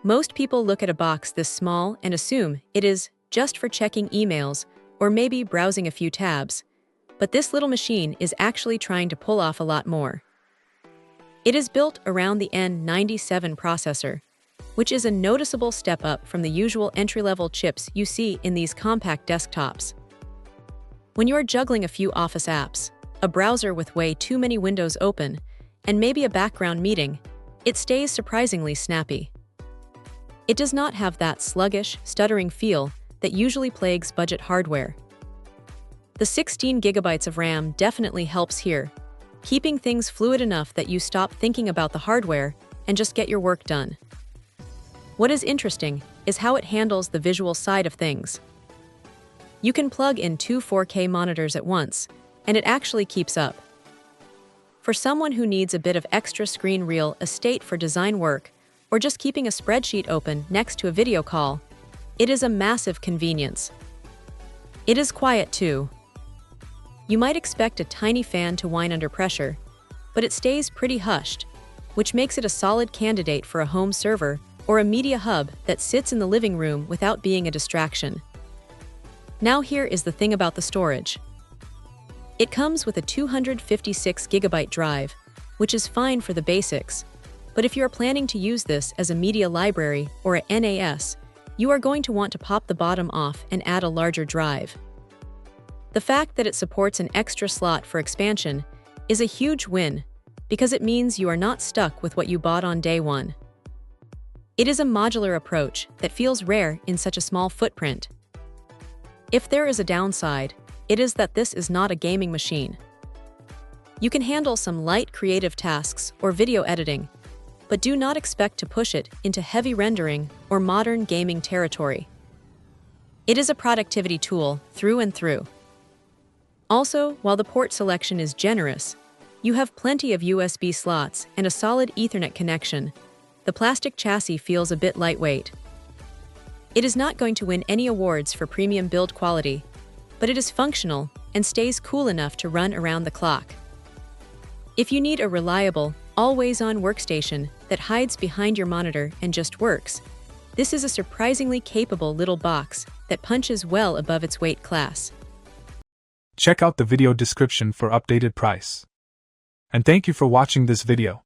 Most people look at a box this small and assume it is just for checking emails or maybe browsing a few tabs. But this little machine is actually trying to pull off a lot more. It is built around the N97 processor, which is a noticeable step up from the usual entry-level chips you see in these compact desktops. When you are juggling a few office apps, a browser with way too many windows open, and maybe a background meeting, it stays surprisingly snappy. It does not have that sluggish, stuttering feel that usually plagues budget hardware. The 16 gigabytes of RAM definitely helps here, keeping things fluid enough that you stop thinking about the hardware and just get your work done. What is interesting is how it handles the visual side of things. You can plug in two 4K monitors at once, and it actually keeps up. For someone who needs a bit of extra screen real estate for design work, or just keeping a spreadsheet open next to a video call, it is a massive convenience. It is quiet too. You might expect a tiny fan to whine under pressure, but it stays pretty hushed, which makes it a solid candidate for a home server or a media hub that sits in the living room without being a distraction. Now here is the thing about the storage. It comes with a 256 gigabyte drive, which is fine for the basics, but if you are planning to use this as a media library or a NAS, you are going to want to pop the bottom off and add a larger drive. The fact that it supports an extra slot for expansion is a huge win because it means you are not stuck with what you bought on day one. It is a modular approach that feels rare in such a small footprint. If there is a downside, it is that this is not a gaming machine. You can handle some light creative tasks or video editing, but do not expect to push it into heavy rendering or modern gaming territory. It is a productivity tool through and through. Also, while the port selection is generous, you have plenty of USB slots and a solid Ethernet connection. The plastic chassis feels a bit lightweight. It is not going to win any awards for premium build quality, but it is functional and stays cool enough to run around the clock. If you need a reliable, always-on workstation that hides behind your monitor and just works, this is a surprisingly capable little box that punches well above its weight class. Check out the video description for updated price. And thank you for watching this video.